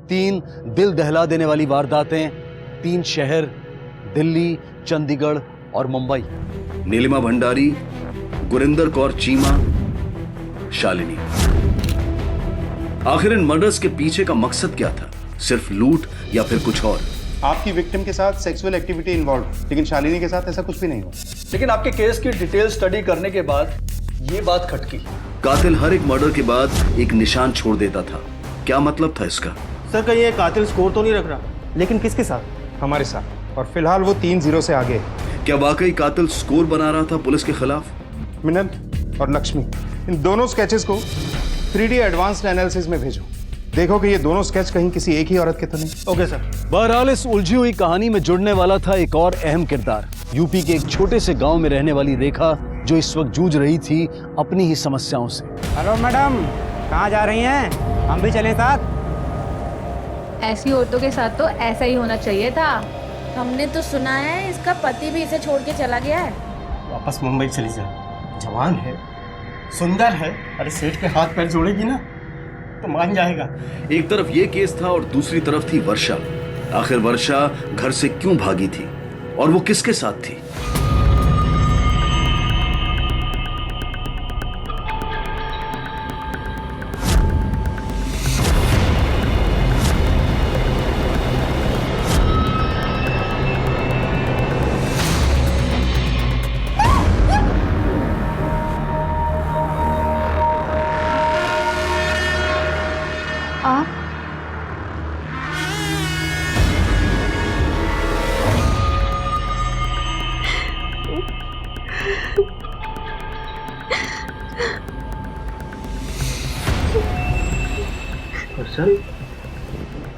3 दिल दहला देने वाली वारदातें, 3 शहर, दिल्ली, चंडीगढ़ और मुंबई। नीलिमा भंडारी, गुरिंदर कौर चीमा, शालिनी। आखिर इन मर्डर्स के पीछे का मकसद क्या था? सिर्फ लूट या फिर कुछ और? आपकी विक्टिम के साथ सेक्सुअल एक्टिविटी इन्वॉल्व, लेकिन शालिनी के साथ ऐसा कुछ भी नहीं हुआ। लेकिन आपके केस की डिटेल स्टडी करने के बाद ये बात खटकी। कातिल हर एक मर्डर के बाद एक निशान छोड़ देता था। क्या मतलब था इसका? सर कहीं ये कातिल स्कोर तो नहीं रख रहा? लेकिन किसके साथ? हमारे साथ। और फिलहाल वो 3-0 से आगे। क्या वाकई कातिल स्कोर बना रहा था पुलिस के खिलाफ? मिनल और लक्ष्मी, इन दोनों स्केचेस को 3D एडवांस्ड एनालिसिस में भेजो। देखो कि ये दोनों स्केच कहीं किसी एक ही औरत के तो नहीं। Okay sir. बहरहाल इस उलझी हुई कहानी में जुड़ने वाला था एक और अहम किरदार, यूपी के एक छोटे से गांव में रहने वाली रेखा, जो इस वक्त जूझ रही थी अपनी ही समस्याओं से। हेलो मैडम, कहाँ जा रही हैं? हम भी चलें साथ? ऐसी औरतों के साथ तो ऐसा ही होना चाहिए था। हमने तो सुना है इसका पति भी इसे छोड़ के चला गया है। वापस मुंबई चली जा। जवान है, सुंदर है, अरे सेठ के हाथ पैर जोड़ेगी ना तो मान जाएगा। एक तरफ ये केस था और दूसरी तरफ थी वर्षा। आखिर वर्षा घर से क्यों भागी थी और वो किसके साथ थी?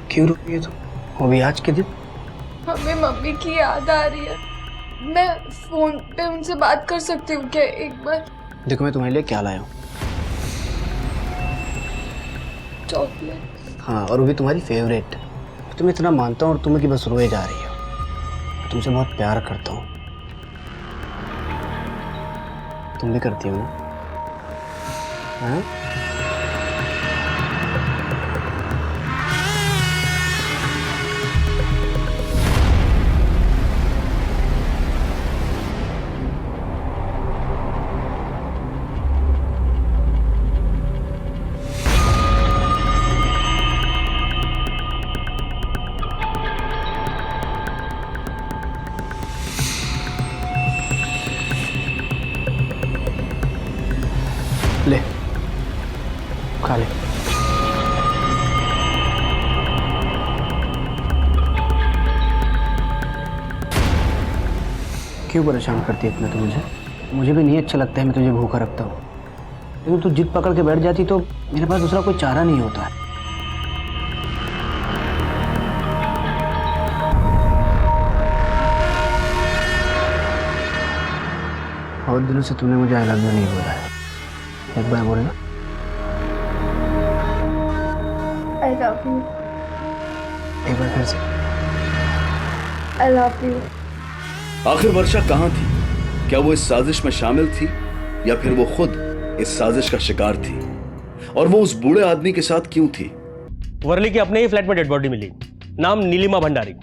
क्यों रुकी है तुम? वो भी आज के दिन? हमें मम्मी की याद आ रही है। मैं फोन पे उनसे बात कर सकती हूँ क्या एक बार? देखो मैं तुम्हारे लिए क्या लाया हूँ। चॉकलेट। हाँ, और वो भी तुम्हारी फेवरेट। तुम्हें इतना मानता हूँ और तुम्हें कि बस रोए जा रही हो। तुमसे बहुत प्यार करता हूँ। तुम भी करती हो ना? हाँ? ले, खा ले। क्यों परेशान करती है इतना तू मुझे? मुझे भी नहीं अच्छा लगता है मैं तुझे भूखा रखता हूँ, लेकिन तू जिद पकड़ के बैठ जाती तो मेरे पास दूसरा कोई चारा नहीं होता है। बहुत दिनों से तूने मुझे आई लव यू नहीं बोला है, एक बार बोलना। I love you. एक बार फिर से। I love you. आखिर वर्षा कहाँ थी? क्या वो इस साजिश में शामिल थी या फिर वो खुद इस साजिश का शिकार थी? और वो उस बूढ़े आदमी के साथ क्यों थी? वर्ली के अपने ही फ्लैट में डेड बॉडी मिली। नाम नीलिमा भंडारी,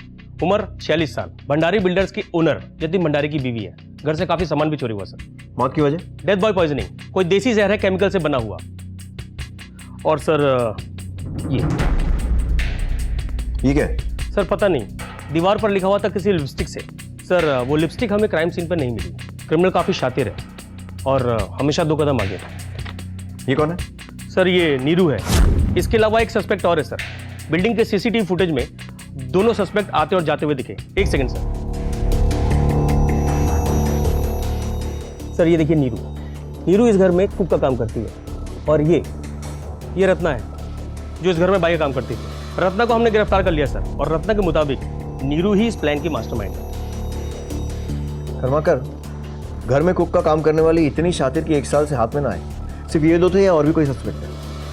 उम्र 46 साल, भंडारी बिल्डर्स की ओनर जतिन भंडारी की बीवी है। घर से काफी सामान भी चोरी हुआ सर। मौत की वजह? डेथ बॉय पॉइजनिंग, कोई देसी जहर है केमिकल से बना हुआ। और सर ये क्या है? सर पता नहीं, दीवार पर लिखा हुआ था किसी लिपस्टिक से। सर वो लिपस्टिक हमें क्राइम सीन पर नहीं मिली। क्रिमिनल काफी शातिर है और हमेशा 2 कदम आगे। ये कौन है? सर ये नीरू है। इसके अलावा एक सस्पेक्ट और है सर। बिल्डिंग के सीसीटीवी फुटेज में दोनों सस्पेक्ट आते और जाते हुए दिखे। एक सेकंड सर। सर ये देखिए नीरू। नीरू इस घर में कुक का काम करती है और ये रत्ना है जो इस घर में बाई का काम करती थी। रत्ना को हमने गिरफ्तार कर लिया सर और रत्ना के मुताबिक नीरू ही इस प्लान की मास्टरमाइंड है। कर्माकर, घर में कुक का काम करने वाली इतनी शातिर कि 1 साल से हाथ में ना आए। सिर्फ ये 2 थे या और भी कोई सस्पेक्ट है?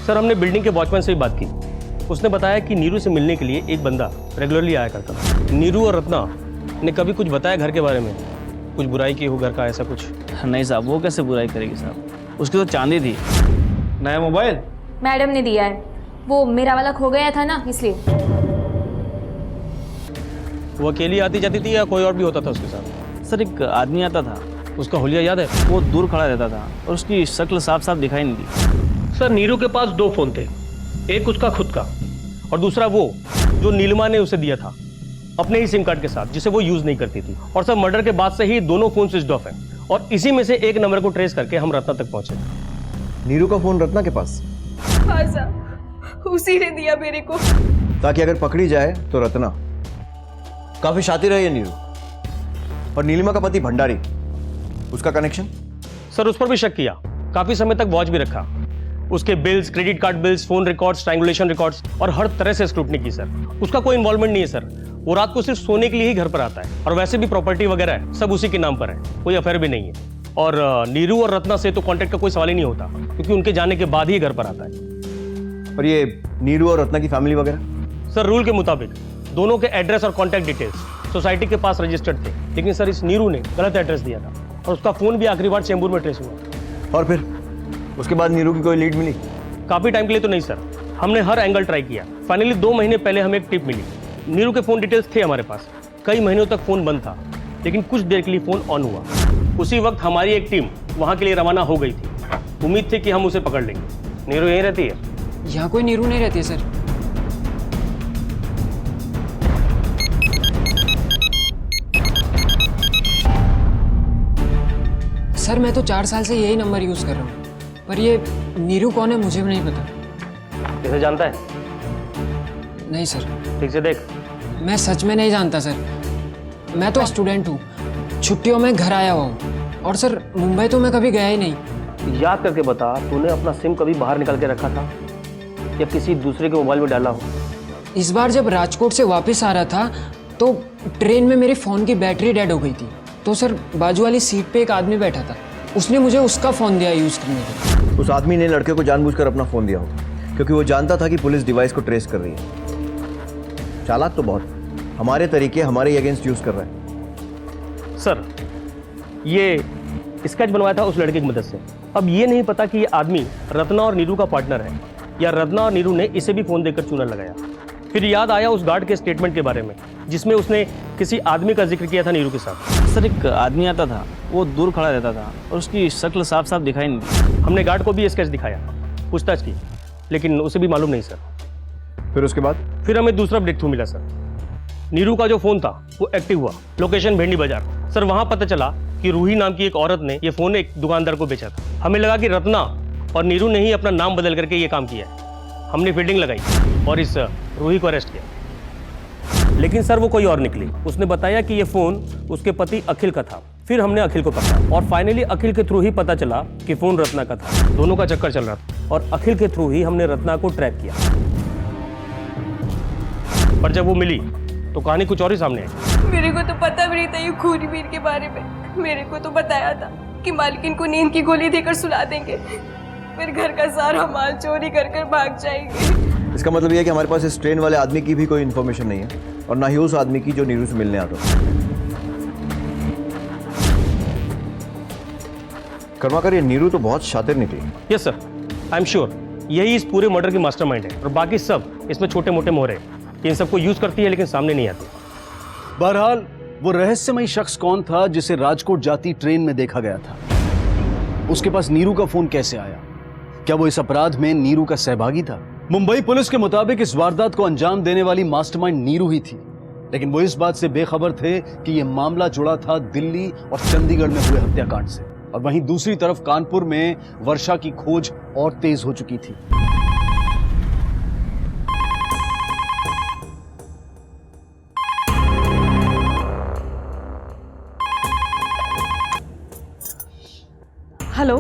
सर हमने बिल्डिंग के वॉचमैन से भी बात की। उसने बताया कि नीरू से मिलने के लिए एक बंदा रेगुलरली आया करता था। नीरू और रत्ना ने कभी कुछ बताया घर के बारे में? कुछ बुराई की हो घर का, ऐसा कुछ? नहीं साहब, वो कैसे बुराई करेगी साहब, उसकी तो चांदी थी। नया मोबाइल मैडम ने दिया है। वो मेरा वाला खो गया था ना, इसलिए। वो अकेली आती जाती थी या कोई और भी होता था उसके साथ? सर एक आदमी आता था, उसका हुलिया याद है? वो दूर खड़ा रहता था और उसकी शक्ल साफ साफ दिखाई नहीं दी। सर नीरू के पास 2 फोन थे, एक उसका खुद का और दूसरा वो जो नीलिमा ने उसे दिया था अपने ही सिम कार्ड के साथ, जिसे वो यूज नहीं करती थी। और सर मर्डर के बाद से ही दोनों फोन स्विच ऑफ हैं और इसी में से एक नंबर को ट्रेस करके हम रत्ना तक पहुंचे। नीरू का फोन रत्ना के पास, हाँ साहब, उसी ने दिया मेरे को। ताकि अगर पकड़ी जाए तो रत्ना। काफी शातिर है ये नीरू। और नीलिमा का पति भंडारी, उसका कनेक्शन? सर उस पर भी शक किया, काफी समय तक वॉच भी रखा, उसके bills, credit card bills, phone records, strangulation records और हर तरह से स्क्रूटनी की सर। उसका कोई इन्वॉल्वमेंट नहीं है सर, वो रात को सिर्फ सोने के लिए ही घर पर आता है और वैसे भी प्रॉपर्टी वगैरह है सब उसी के नाम पर है, कोई अफेयर भी नहीं है। और नीरू और रत्ना से तो कांटेक्ट का कोई सवाल ही नहीं होता क्योंकि उनके जाने के बाद ही घर पर आता है। और ये नीरू और रत्ना की फैमिली वगैरह? सर रूल के मुताबिक दोनों के एड्रेस और कॉन्टैक्ट डिटेल्स सोसाइटी के पास रजिस्टर्ड थे, लेकिन सर इस नीरू ने गलत एड्रेस दिया था और उसका फोन भी आखिरी बार चेंबूर में ट्रेस हुआ। और फिर उसके बाद नीरू की कोई लीड मिली? काफी टाइम के लिए तो नहीं सर, हमने हर एंगल ट्राई किया। फाइनली 2 महीने पहले हमें एक टिप मिली। नीरू के फोन डिटेल्स थे हमारे पास, कई महीनों तक फोन बंद था, लेकिन कुछ देर के लिए फोन ऑन हुआ। उसी वक्त हमारी एक टीम वहां के लिए रवाना हो गई थी। उम्मीद थी कि हम उसे पकड़ लेंगे। नीरू यहीं रहती है? यहाँ कोई नीरू नहीं रहती है सर। सर मैं तो 4 साल से यही नंबर यूज कर रहा हूँ, पर ये नीरू कौन है मुझे भी नहीं पता। इसे जानता है? नहीं सर। ठीक से देख। मैं सच में नहीं जानता सर, मैं तो स्टूडेंट हूँ, छुट्टियों में घर आया हुआ हूँ और सर मुंबई तो मैं कभी गया ही नहीं। याद करके बता, तूने अपना सिम कभी बाहर निकाल के रखा था या किसी दूसरे के मोबाइल में डाला हो? इस बार जब राजकोट से वापस आ रहा था तो ट्रेन में मेरे फ़ोन की बैटरी डेड हो गई थी, तो सर बाजू वाली सीट पे एक आदमी बैठा था, उसने मुझे उसका फ़ोन दिया यूज़ करने के लिए। उस आदमी ने लड़के को जानबूझकर अपना फोन दिया होगा क्योंकि वो जानता था कि पुलिस डिवाइस को ट्रेस कर रही है। चालाक तो बहुत, हमारे तरीके हमारे ही अगेंस्ट यूज कर रहा है। सर ये स्केच बनवाया था उस लड़के की मदद से। अब ये नहीं पता कि ये आदमी रत्ना और नीरू का पार्टनर है या रत्ना और नीरू ने इसे भी फोन देकर चूना लगाया। फिर याद आया उस गार्ड के स्टेटमेंट के बारे में जिसमें उसने किसी आदमी का जिक्र किया था नीरू के साथ। सर एक आदमी आता था, वो दूर खड़ा रहता था और उसकी शक्ल साफ साफ दिखाई नहीं दी। हमने गार्ड को भी स्केच दिखाया, पूछताछ की, लेकिन उसे भी मालूम नहीं सर। फिर उसके बाद? फिर हमें दूसरा ब्रेक थ्रू मिला सर। नीरू का जो फोन था वो एक्टिव हुआ, लोकेशन भेंडी बाजार। सर वहां पता चला कि रूही नाम की एक औरत ने ये फोन एक दुकानदार को बेचा था। हमें लगा कि रत्ना और नीरू ने ही अपना नाम बदल करके ये काम किया है। हमने फील्डिंग लगाई और इस रूही को अरेस्ट किया, लेकिन सर वो कोई और निकली। उसने बताया कि ये फोन उसके पति अखिल का था। फिर हमने अखिल को पकड़ा और फाइनली अखिल के थ्रू ही पता चला कि फोन रत्ना का था। दोनों का चक्कर चल रहा था और अखिल के थ्रू ही हमने रत्ना को ट्रैक किया। पर जब वो मिली तो कहानी कुछ और ही सामने आई। मेरे को तो पता भी नहीं था ये खूनी वीर के बारे में। मेरे को तो बताया था कि मालकिन को नींद की गोली देकर सुला देंगे, फिर घर का सारा माल चोरी कर कर भाग जाएंगे। इसका मतलब यह है कि हमारे पास इस ट्रेन वाले आदमी की भी कोई इन्फॉर्मेशन नहीं है और ना ही उस आदमी की जो नीरू से मिलने आता था। कर्माकर, ये नीरू तो बहुत शातिर निकली। Yes sir, I am sure यही इस पूरे मर्डर की मास्टरमाइंड है और बाकी सब इसमें छोटे मोटे मोहरे इन सबको यूज करती है लेकिन सामने नहीं आती। बहरहाल वो रहस्यमयी शख्स कौन था जिसे राजकोट जाती ट्रेन में देखा गया था? उसके पास नीरू का फोन कैसे आया? क्या वो इस अपराध में नीरू का सहभागी था? मुंबई पुलिस के मुताबिक इस वारदात को अंजाम देने वाली मास्टरमाइंड नीरू ही थी, लेकिन वो इस बात से बेखबर थे कि यह मामला जुड़ा था दिल्ली और चंडीगढ़ में हुए हत्याकांड से। और वहीं दूसरी तरफ कानपुर में वर्षा की खोज और तेज हो चुकी थी। हेलो,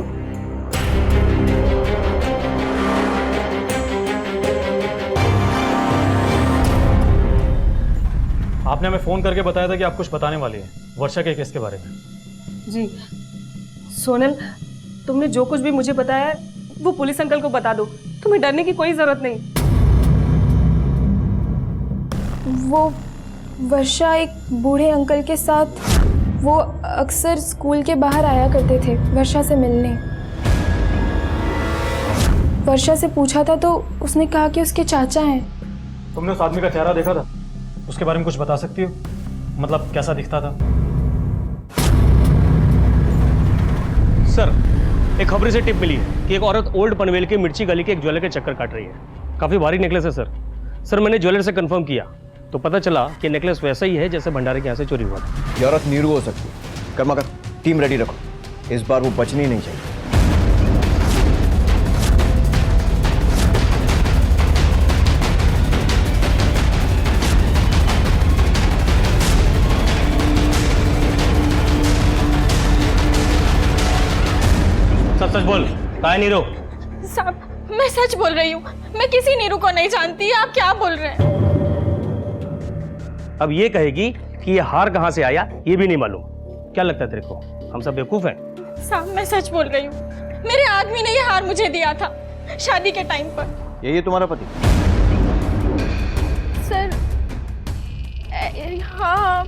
आपने हमें फोन करके बताया था कि आप कुछ बताने वाली हैं वर्षा के केस के बारे में। जी सोनल, तुमने जो कुछ भी मुझे बताया है वो पुलिस अंकल को बता दो, तुम्हें डरने की कोई जरूरत नहीं। वो वर्षा एक बूढ़े अंकल के साथ, वो अक्सर स्कूल के बाहर आया करते थे वर्षा से मिलने। वर्षा से पूछा था तो उसने कहा कि उसके चाचा हैं। तुमने उस आदमी का चेहरा देखा था? उसके बारे में कुछ बता सकती हो? मतलब कैसा दिखता था? सर, एक खबरी से टिप मिली है कि एक औरत ओल्ड पनवेल के मिर्ची गली के एक ज्वेलर के चक्कर काट रही है। काफी भारी नेकलेस है सर। मैंने ज्वेलर से कंफर्म किया तो पता चला कि नेकलेस वैसा ही है जैसे भंडारे के यहाँ से चोरी हुआ था। ये औरत नीरू हो सकती है। कर्माकर, टीम रेडी रखो, इस बार वो बचनी नहीं चाहिए। सच बोल, कहाँ है नीरू? साहब, मैं सच बोल रही हूँ। मैं किसी नीरू को नहीं जानती। आप क्या बोल रहे हैं? अब ये कहेगी कि ये हार कहाँ से आया ये भी नहीं मालूम। क्या लगता है तेरे को, हम सब बेवकूफ हैं? साहब, मैं सच बोल रही हूँ। मेरे आदमी ने ये हार मुझे दिया था शादी के टाइम पर। ये तुम्हारा पति? सर, हाँ,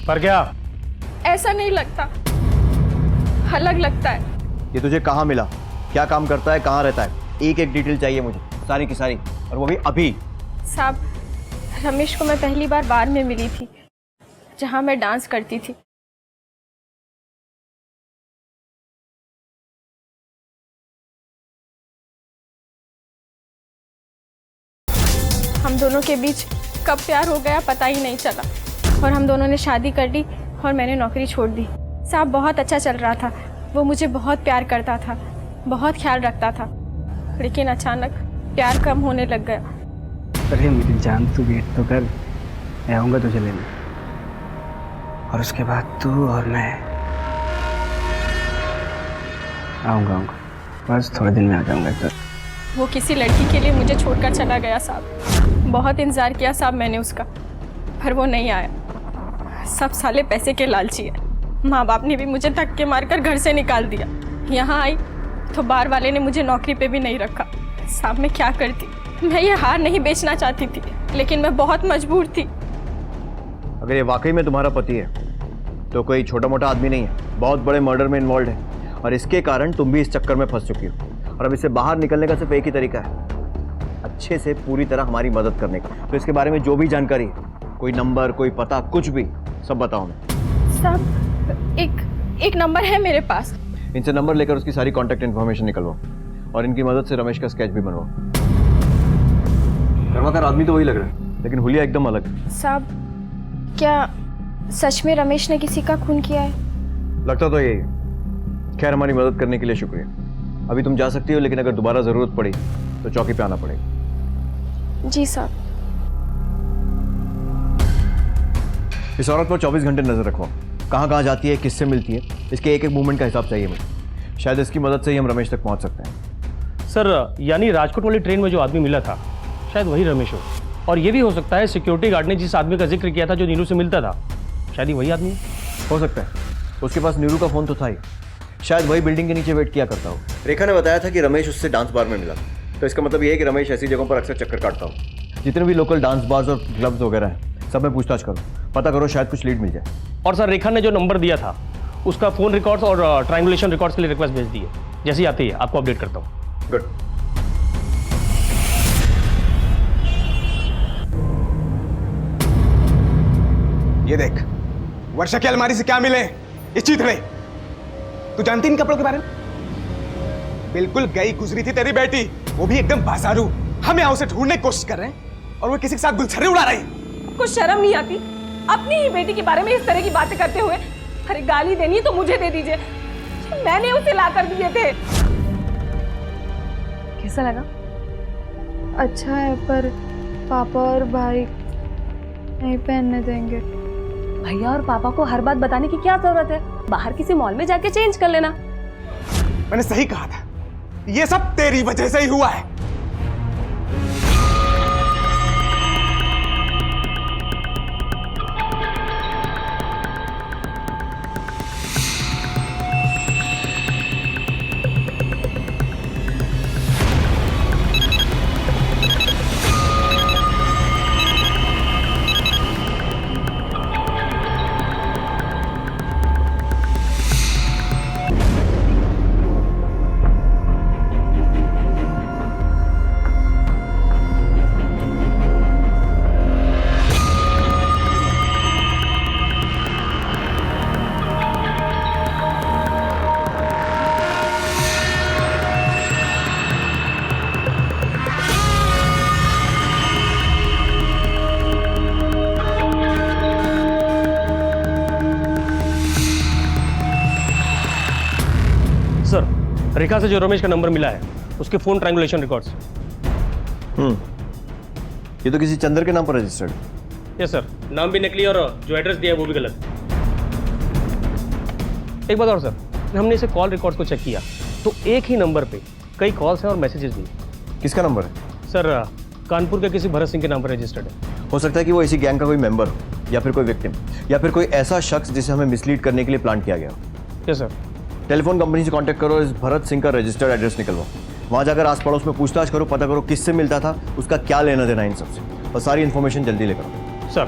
पर क्या? ऐसा नहीं लगता, अलग लगता है। ये तुझे कहाँ मिला, क्या काम करता है, कहाँ रहता है? एक एक डिटेल चाहिए मुझे, सारी की सारी, और वो भी अभी। साहब, रमेश को मैं पहली बार बार में मिली थी जहाँ मैं डांस करती थी। हम दोनों के बीच कब प्यार हो गया पता ही नहीं चला, और हम दोनों ने शादी कर ली और मैंने नौकरी छोड़ दी। साहब, बहुत अच्छा चल रहा था। वो मुझे बहुत प्यार करता था, बहुत ख्याल रखता था, लेकिन अचानक प्यार कम होने लग गया। अरे मेरी जान, तू वेट तो कर, मैं आऊँगा तुझे लेने, और उसके बाद तू और मैं आऊँगा। बस थोड़े दिन में आ जाऊँगा इधर। वो किसी लड़की के लिए मुझे छोड़कर चला गया साहब। बहुत इंतज़ार किया साहब मैंने उसका, पर वो नहीं आया। सब साले पैसे के लालची है। माँ बाप ने भी मुझे धक्के मारकर घर से निकाल दिया। यहाँ आई तो बार वाले ने मुझे नौकरी पे भी नहीं रखा। साहब, मैं क्या करती? मैं ये हार नहीं बेचना चाहती थी, लेकिन मैं बहुत मजबूर थी। अगर ये वाकई में तुम्हारा पति है तो कोई छोटा मोटा आदमी नहीं है, बहुत बड़े मर्डर में इन्वॉल्व है, और इसके कारण तुम भी इस चक्कर में फंस चुकी हो। और अब इससे बाहर निकलने का सिर्फ एक ही तरीका है, अच्छे से पूरी तरह हमारी मदद करने का। तो इसके बारे में जो भी जानकारी, कोई नंबर, कोई पता, कुछ भी, सब बताओ हमें। साहब, एक नंबर है मेरे पास। इनसे नंबर लेकर उसकी सारी कॉन्टैक्ट इन्फॉर्मेशन निकलवाओ, और इनकी मदद से रमेश का स्केच भी बनवाओ। कर्माकर आदमी तो वही लग रहा है, लेकिन हुलिया एकदम अलग है। साहब, क्या सच में रमेश ने किसी का खून किया है? लगता तो यही है। खैर, हमारी मदद करने के लिए शुक्रिया। अभी तुम जा सकती हो, लेकिन अगर दोबारा जरूरत पड़ी तो चौकी पे आना पड़ेगा। जी साहब। इस औरत पर 24 घंटे नजर रखो, कहाँ कहाँ जाती है, किससे मिलती है, इसके एक एक मूवमेंट का हिसाब चाहिए मुझे। शायद इसकी मदद से ही हम रमेश तक पहुंच सकते हैं। सर, यानी राजकोट वाली ट्रेन में जो आदमी मिला था शायद वही रमेश हो, और ये भी हो सकता है सिक्योरिटी गार्ड ने जिस आदमी का जिक्र किया था जो नीरू से मिलता था, शायद ही वही आदमी हो सकता है। उसके पास नीरू का फोन तो था ही, शायद वही बिल्डिंग के नीचे वेट किया करता हो। रेखा ने बताया था कि रमेश उससे डांस बार में मिला, तो इसका मतलब ये है कि रमेश ऐसी जगहों पर अक्सर चक्कर काटता हो। जितने भी लोकल डांस बार्स और क्लब्स वगैरह हैं, सब में पूछताछ करो, पता करो, शायद कुछ लीड मिल जाए। और सर, रेखा ने जो नंबर दिया था उसका फ़ोन रिकॉर्ड्स और ट्रायंगुलेशन रिकॉर्ड्स के लिए रिक्वेस्ट भेज दी है। जैसे ही आती है आपको अपडेट करता हूँ। गुड। ये देख, वर्षा की अलमारी से क्या मिले? ये चीथड़े। तू जानती इन कपड़ों के बारे में? बिल्कुल गई गुजरी थी तेरी बेटी, वो भी एकदम बाजारू। हम यहाँ उसे ढूंढने की कोशिश कर रहे हैं और वो किसी के साथ गुलछर्रे उड़ा रही। कुछ शर्म नहीं आती अपनी ही बेटी के बारे में इस तरह की बातें करते हुए? अरे गाली देनी है तो मुझे दे दीजिए, मैंने उसे ला कर दिए थे। कैसा लगा? अच्छा है, पर पापा और भाई नहीं पहनने देंगे। भैया और पापा को हर बात बताने की क्या जरूरत है? बाहर किसी मॉल में जाके चेंज कर लेना। मैंने सही कहा था, ये सब तेरी वजह से ही हुआ है। रेखा से जो रमेश का नंबर मिला है उसके फ़ोन ट्रायंगुलेशन रिकॉर्ड्स। ये तो किसी चंद्र के नाम पर रजिस्टर्ड है। यस सर, नाम भी नकली और जो एड्रेस दिया है वो भी गलत। एक बात और सर, हमने इसे कॉल रिकॉर्ड को चेक किया तो एक ही नंबर पे कई कॉल्स हैं और मैसेजेस भी। किसका नंबर है? सर कानपुर के किसी भरत सिंह के नाम पर रजिस्टर्ड है। हो सकता है कि वो इसी गैंग का कोई मेंबर हो, या फिर कोई विक्टिम, या फिर कोई ऐसा शख्स जिसे हमें मिसलीड करने के लिए प्लान किया गया हो। Yes sir. टेलीफोन कंपनी से कांटेक्ट करो, इस भरत सिंह का रजिस्टर्ड एड्रेस निकलवाओ, वहां जाकर आस पड़ोस में पूछताछ करो, पता करो किससे मिलता था, उसका क्या लेना देना इन सबसे, और सारी इन्फॉर्मेशन जल्दी लेकर आओ। सर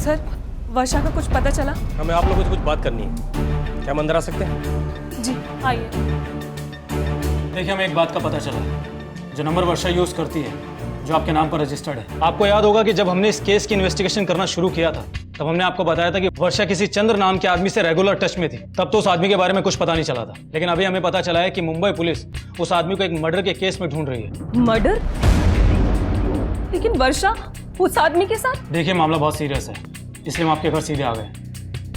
सर, वर्षा का कुछ पता चला? हमें आप लोगों से कुछ बात करनी है, क्या हम अंदर आ सकते हैं? जी आइए। देखिए, हमें एक बात का पता चला, जो नंबर वर्षा यूज़ करती है जो आपके नाम पर रजिस्टर्ड है। आपको याद होगा कि जब हमने इस केस की इन्वेस्टिगेशन करना शुरू किया था तब हमने आपको बताया था कि वर्षा किसी चंद्र नाम के आदमी से रेगुलर टच में थी। तब तो उस आदमी के बारे में कुछ पता नहीं चला था, लेकिन अभी हमें पता चला है कि मुंबई पुलिस उस आदमी को एक मर्डर के केस में ढूंढ रही है। मर्डर? लेकिन वर्षा उस आदमी के साथ? देखिए, मामला बहुत सीरियस है, इसलिए हम आपके घर सीधे आ गए।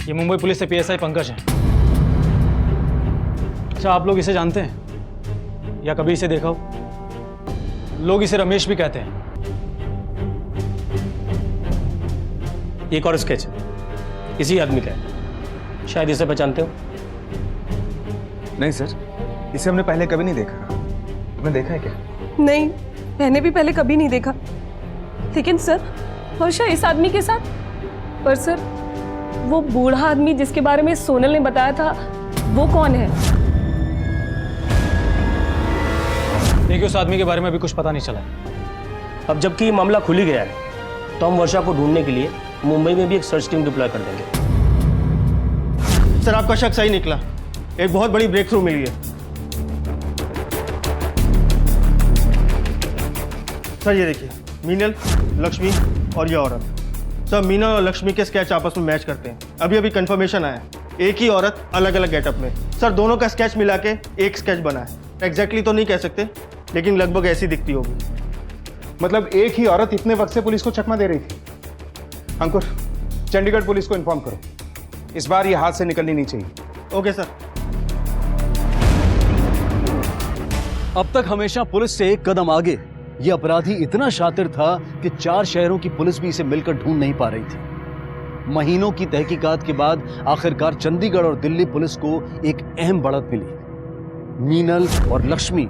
ये मुंबई पुलिस से PSI पंकज हैं। अच्छा, आप लोग इसे जानते हैं या कभी इसे देखा हो? लोग इसे रमेश भी कहते हैं। एक और स्केच इसी आदमी का है, शायद इसे पहचानते हो। नहीं सर, इसे हमने पहले कभी नहीं देखा। तुमने देखा है क्या? नहीं, मैंने भी पहले कभी नहीं देखा। लेकिन सर, वर्षा इस आदमी के साथ? पर सर, वो बूढ़ा आदमी जिसके बारे में सोनल ने बताया था, वो कौन है? देखिए, उस आदमी के बारे में अभी कुछ पता नहीं चला। अब जबकि ये मामला खुल ही गया है तो हम वर्षा को ढूंढने के लिए मुंबई में भी एक सर्च टीम डिप्लॉय कर देंगे। सर, आपका शक सही निकला, एक बहुत बड़ी ब्रेक थ्रू मिली है। सर ये देखिए, मीनल, लक्ष्मी और ये औरत। सर, मीनल और लक्ष्मी के स्केच आपस में मैच करते हैं। अभी अभी कंफर्मेशन आया है, एक ही औरत अलग अलग गेटअप में। सर, दोनों का स्केच मिला के एक स्केच बना है। एग्जैक्टली तो नहीं कह सकते, लेकिन लगभग ऐसी दिखती होगी। मतलब एक ही औरत इतने वक्त से पुलिस को चकमा दे रही थी। अंकुर, चंडीगढ़ पुलिस को इन्फॉर्म करो, इस बार ये हाथ से निकलनी नहीं चाहिए। Okay sir. अब तक हमेशा पुलिस से एक कदम आगे ये अपराधी इतना शातिर था कि 4 शहरों की पुलिस भी इसे मिलकर ढूंढ नहीं पा रही थी। महीनों की तहकीकात के बाद आखिरकार चंडीगढ़ और दिल्ली पुलिस को एक अहम बढ़त मिली। मीनल और लक्ष्मी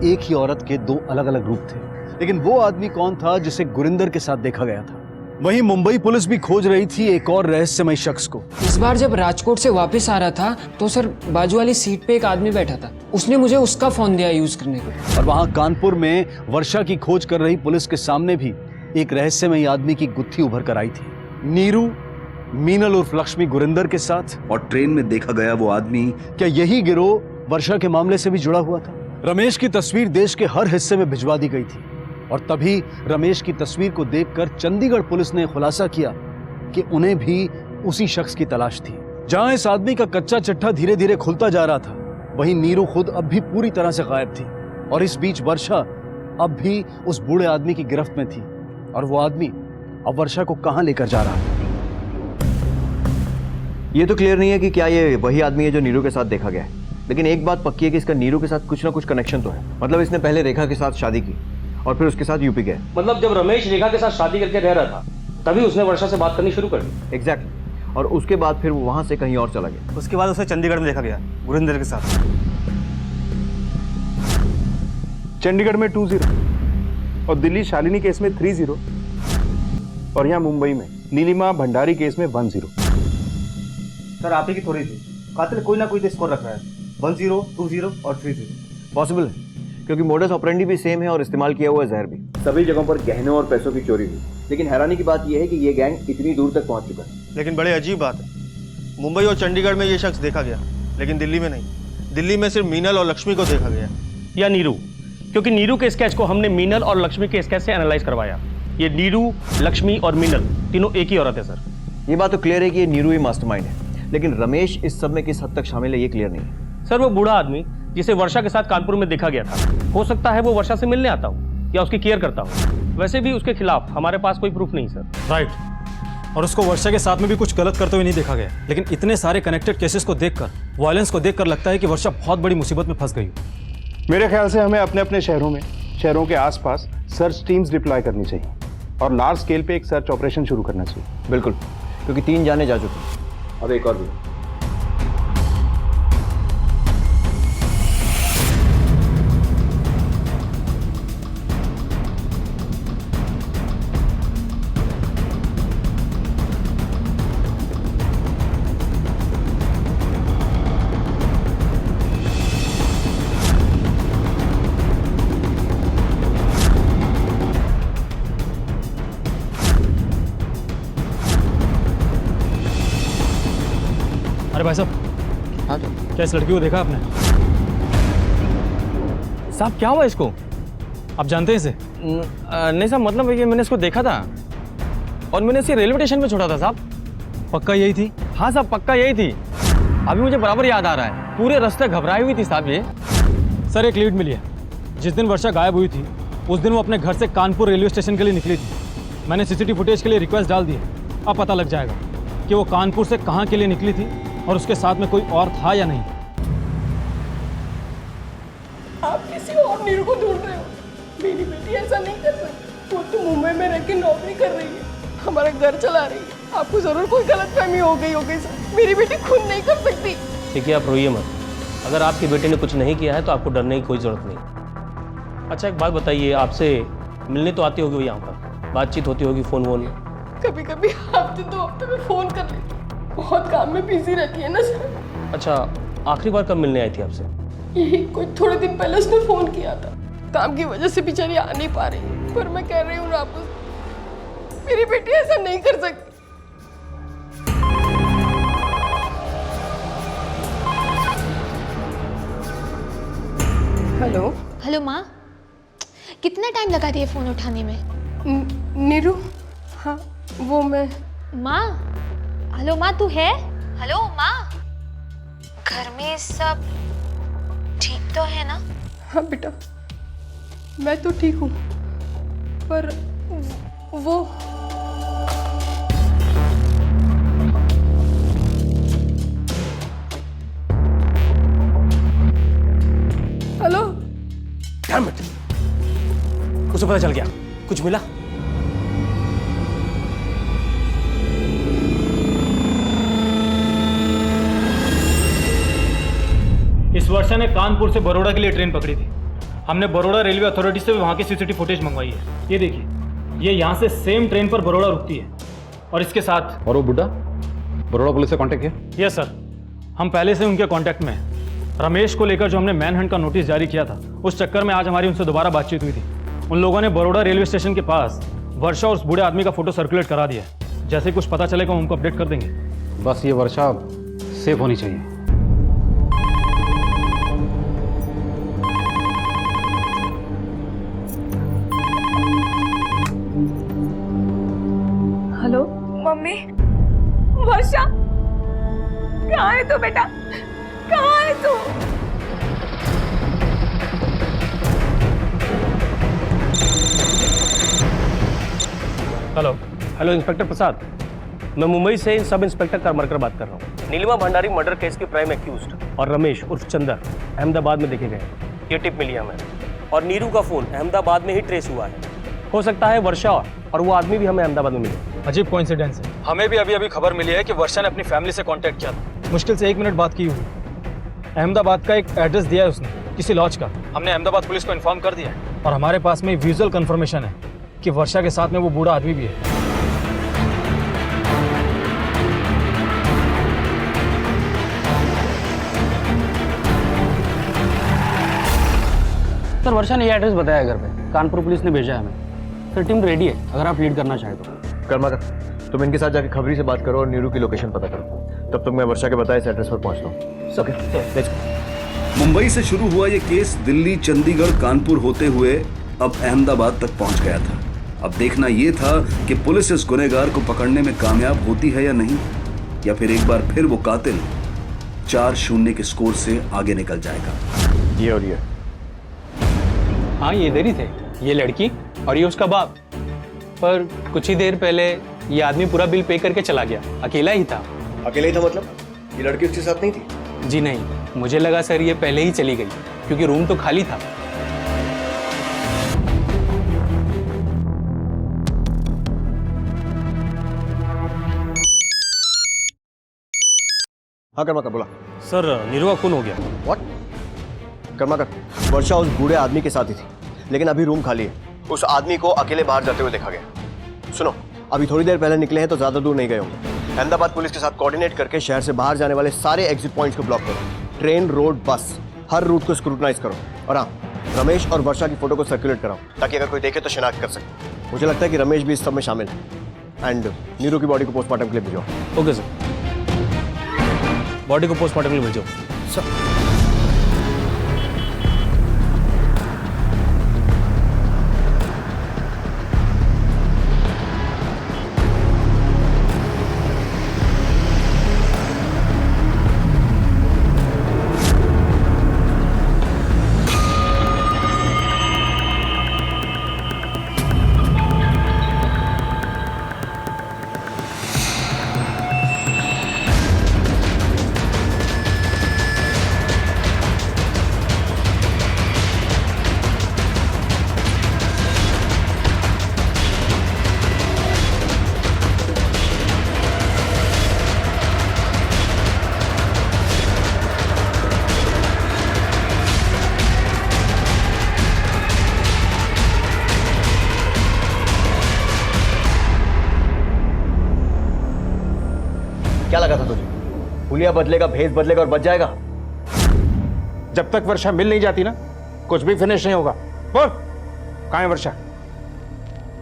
एक ही औरत के 2 अलग अलग रूप थे, लेकिन वो आदमी कौन था जिसे गुरिंदर के साथ देखा गया था? वहीं मुंबई पुलिस भी खोज रही थी एक और रहस्यमय शख्स को। इस बार जब राजकोट से वापस आ रहा था तो सर बाजू वाली सीट पे एक आदमी बैठा था, उसने मुझे उसका फोन दिया यूज करने को। और वहां कानपुर में वर्षा की खोज कर रही पुलिस के सामने भी एक रहस्यमय आदमी की गुत्थी उभर कर आई थी। नीरू, मीनल उर्फ लक्ष्मी गुरिंदर के साथ। और ट्रेन में देखा गया वो आदमी, क्या यही गिरोह वर्षा के मामले से भी जुड़ा हुआ था? रमेश की तस्वीर देश के हर हिस्से में भिजवा दी गई थी और तभी रमेश की तस्वीर को देखकर चंडीगढ़ पुलिस ने खुलासा किया कि उन्हें भी उसी शख्स की तलाश थी। जहां इस आदमी का कच्चा चिट्ठा धीरे धीरे खुलता जा रहा था, वहीं नीरू खुद अब भी पूरी तरह से गायब थी और इस बीच वर्षा अब भी उस बूढ़े आदमी की गिरफ्त में थी। और वो आदमी अब वर्षा को कहां लेकर जा रहा था? ये तो क्लियर नहीं है कि क्या ये वही आदमी है जो नीरू के साथ देखा गया है, लेकिन एक बात पक्की है कि इसका नीरू के साथ कुछ ना कुछ कनेक्शन तो है। मतलब इसने पहले रेखा के साथ शादी की और फिर उसके साथ यूपी गया। मतलब जब रमेश रेखा के साथ शादी करके रह रहा था तभी उसने वर्षा से बात करनी शुरू कर दी। एग्जैक्टली। और उसके बाद फिर वो वहां से कहीं और चला गया। उसके बाद उसे चंडीगढ़ में देखा गया गुरिंदर के साथ। चंडीगढ़ में 20 और दिल्ली शालिनी केस में 30 और यहाँ मुंबई में नीलिमा भंडारी केस में 10। सर, आप ही की थोड़ी थी, कातिल कोई ना कोई तो स्कोर रख रहा है, 10, 20 और 30। पॉसिबल है क्योंकि मोडस ऑपरेंडी भी सेम है और इस्तेमाल किया हुआ जहर भी। सभी जगहों पर गहनों और पैसों की चोरी हुई, लेकिन हैरानी की बात यह है कि ये गैंग इतनी दूर तक पहुंच चुका है। लेकिन बड़े अजीब बात है, मुंबई और चंडीगढ़ में ये शख्स देखा गया, लेकिन दिल्ली में नहीं। दिल्ली में सिर्फ मीनल और लक्ष्मी को देखा गया। या नीरू, क्योंकि नीरू के स्केच को हमने मीनल और लक्ष्मी के स्केच से एनालाइज करवाया ये नीरू, लक्ष्मी और मीनल तीनों एक ही औरत है सर। ये बात तो क्लियर है कि ये नीरू ही मास्टरमाइंड है, लेकिन रमेश इस सब में किस हद तक शामिल है ये क्लियर नहीं है। सर वो बूढ़ा आदमी जिसे वर्षा के साथ कानपुर में देखा गया था, हो सकता है वो वर्षा से मिलने आता हो या उसकी केयर करता हो। वैसे भी उसके खिलाफ हमारे पास कोई प्रूफ नहीं सर। राइट, और उसको वर्षा के साथ में भी कुछ गलत करते हुए नहीं देखा गया, लेकिन इतने सारे कनेक्टेड केसेस को देखकर, वायलेंस को देखकर लगता है कि वर्षा बहुत बड़ी मुसीबत में फंस गई हो। मेरे ख्याल से हमें अपने अपने शहरों के आसपास सर्च टीम्स डिप्लॉय करनी चाहिए और लार्ज स्केल पे एक सर्च ऑपरेशन शुरू करना चाहिए। बिल्कुल, क्योंकि 3 जाने जा चुके हैं, अब एक और भी। अरे भाई साहब, हाँ क्या इस लड़की को देखा आपने? साहब क्या हुआ इसको? आप जानते हैं इसे? नहीं साहब, मतलब ये मैंने इसको देखा था और मैंने इसे रेलवे स्टेशन पे छोड़ा था साहब। पक्का यही थी? हाँ साहब, पक्का यही थी। अभी मुझे बराबर याद आ रहा है, पूरे रास्ते घबराई हुई थी साहब ये। सर एक लीड मिली है। जिस दिन वर्षा गायब हुई थी उस दिन वो अपने घर से कानपुर रेलवे स्टेशन के लिए निकली थी। मैंने सीसीटीवी फुटेज के लिए रिक्वेस्ट डाल दी है। अब पता लग जाएगा कि वो कानपुर से कहाँ के लिए निकली थी और उसके साथ में कोई और था या नहीं। आप किसी और नीरू को ढूंढ रहे हो? मेरी बेटी ऐसा नहीं कर सकती। वो तो मुंबई में रह के नौकरी कर रही है, हमारा घर चला रही है। आपको जरूर कोई गलतफहमी हो गई सर। मेरी बेटी खुद नहीं कर सकती। देखिए आप रोइए मत, अगर आपकी बेटी ने कुछ नहीं किया है तो आपको डरने की कोई जरूरत नहीं। अच्छा एक बात बताइए, आपसे मिलने तो आती होगी यहाँ पर, बातचीत होती होगी फोन वोन में? कभी कभी हफ्ते 2 हफ्ते में फोन कर लेती, बहुत काम में बिजी रहती है ना सर। अच्छा, आखिरी बार कब मिलने आई थी आपसे? यही कोई थोड़े दिन पहले उसने फोन किया था। काम की वजह से बेचारी आ नहीं पा रही, पर मैं कह रही हूँ ना आपको, मेरी बेटी ऐसा नहीं कर सकती। हेलो हेलो माँ, कितना टाइम लगा दिए फ़ोन उठाने में? नीरू, हाँ वो मैं। माँ, हेलो माँ, तू है? हेलो माँ, घर में सब ठीक तो है ना? हाँ बेटा, मैं तो ठीक हूँ, पर वो हेलो। डैम इट, उसे पता चल गया, कुछ मिला? इस वर्षा ने कानपुर से बड़ौदा के लिए ट्रेन पकड़ी थी। हमने बड़ौदा रेलवे अथॉरिटी से वहाँ की सीसीटीवी फुटेज मंगवाई है। ये देखिए, ये यहाँ से सेम ट्रेन पर बड़ौदा रुकती है और इसके साथ। और वो बुड्ढा बड़ौदा पुलिस से कांटेक्ट किया? यस सर, हम पहले से उनके कांटेक्ट में हैं। रमेश को लेकर जो हमने मैन हंट का नोटिस जारी किया था, उस चक्कर में आज हमारी उनसे दोबारा बातचीत हुई थी। उन लोगों ने बड़ौदा रेलवे स्टेशन के पास वर्षा और उस बूढ़े आदमी का फोटो सर्कुलेट करा दिया है। जैसे ही कुछ पता चलेगा हम उनको अपडेट कर देंगे। बस ये वर्षा सेफ होनी चाहिए। हेलो मम्मी, वर्षा कहाँ है तू बेटा? कहाँ है तू? हेलो हेलो इंस्पेक्टर प्रसाद, मैं मुंबई से सब इंस्पेक्टर करमरकर बात कर रहा हूँ। नीलिमा भंडारी मर्डर केस के प्राइम एक्यूज्ड और रमेश उर्फ चंदर अहमदाबाद में देखे गए। ये टिप मिली हमें और नीरू का फोन अहमदाबाद में ही ट्रेस हुआ है। हो सकता है वर्षा और वो आदमी भी हमें अहमदाबाद में मिले। अजीब कोइंसिडेंस है। हमें भी अभी भखबर मिली है कि वर्षा ने अपनी फैमिली से कांटेक्ट किया था। मुश्किल से 1 मिनट बात की हुई। अहमदाबाद का एक एड्रेस दिया है उसने, किसी लॉज का। हमने अहमदाबाद पुलिस को इन्फॉर्म कर दिया है और हमारे पास में विजुअल कंफर्मेशन है कि वर्षा के साथ में वो बूढ़ा आदमी भी है। सर वर्षा ने ये एड्रेस बताया घर पे, कानपुर पुलिस ने भेजा है हमें। सर टीम रेडी है, अगर आप लीड करना चाहें तो। कर्माकर, तुम इनके साथ जाके खबरी से बात करो और नीरू की लोकेशन पता करो। तब तक मैं वर्षा के बताए इस एड्रेस पर पहुंचता हूँ। Okay, let's go. मुंबई से शुरू हुआ ये केस दिल्ली, चंडीगढ़, कानपुर होते हुए अब अहमदाबाद तक पहुंच गया था। अब देखना यह था कि पुलिस इस गुनहगार को पकड़ने में कामयाब होती है या नहीं, या फिर एक बार फिर वो कातिल 4-0 के स्कोर से आगे निकल जाएगा। ये और ये। हाँ, ये इधर ही थे, ये लड़की और ये उसका बाप। पर कुछ ही देर पहले ये आदमी पूरा बिल पे करके चला गया, अकेला ही था। अकेले ही था मतलब? ये लड़की उसके साथ नहीं थी? जी नहीं, मुझे लगा सर ये पहले ही चली गई, क्योंकि रूम तो खाली था। हाँ कर्माकर बोला। सर नीरू का खून हो गया। व्हाट? कर्माकर, वर्षा उस बूढ़े आदमी के साथ ही थी, लेकिन अभी रूम खाली है। उस आदमी को अकेले बाहर जाते हुए देखा गया। सुनो, अभी थोड़ी देर पहले निकले हैं तो ज्यादा दूर नहीं गए होंगे। अहमदाबाद पुलिस के साथ कोऑर्डिनेट करके शहर से बाहर जाने वाले सारे एग्जिट पॉइंट्स को ब्लॉक करो। ट्रेन, रोड, बस, हर रूट को स्क्रूटनाइज करो। और हाँ, रमेश और वर्षा की फोटो को सर्कुलेट कराओ, ताकि अगर कोई देखे तो शिनाख्त कर सके। मुझे लगता है कि रमेश भी इस सब में शामिल है। एंड नीरू की बॉडी को पोस्टमार्टम के लिए भेजो। ओके सर, बॉडी को पोस्टमार्टम के लिए भेजो। क्या लगा था तुझे? हुलिया बदलेगा, भेस बदलेगा और बच जाएगा? जब तक वर्षा मिल नहीं जाती ना, कुछ भी फिनिश नहीं होगा। बोल, कहाँ है वर्षा?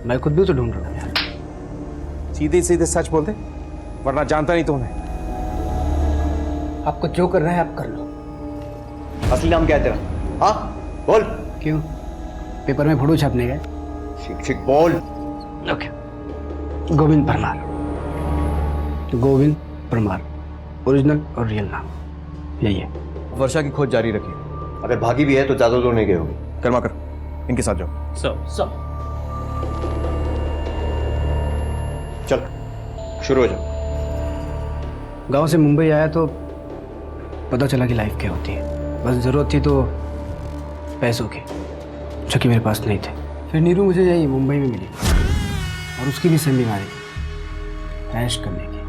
मैं खुद भी तो ढूंढ रहा हूँ यार। सीधे सीधे सच बोल दे, वरना जानता नहीं तू उन्हें। आपको जो करना है आप कर लो। असली नाम क्या है तेरा? हाँ बोल। क्यों? पेपर में फोटो छापने गए? ठीक ठीक बोल। ओके, गोविंद परमार। गोविंद परमार, ओरिजिनल और रियल नाम यही है। वर्षा की खोज जारी रखिए। अगर भागी भी है तो ज्यादा दूर नहीं गए होंगे। कर्माकर, इनके साथ जाओ। सर चल शुरू हो जाओ। गांव से मुंबई आया तो पता चला कि लाइफ क्या होती है। बस ज़रूरत थी तो पैसों की, जो कि मेरे पास नहीं थे। फिर नीरू मुझे यही मुंबई में मिली और उसकी भी सेम बीमारी थी, ऐश करने की।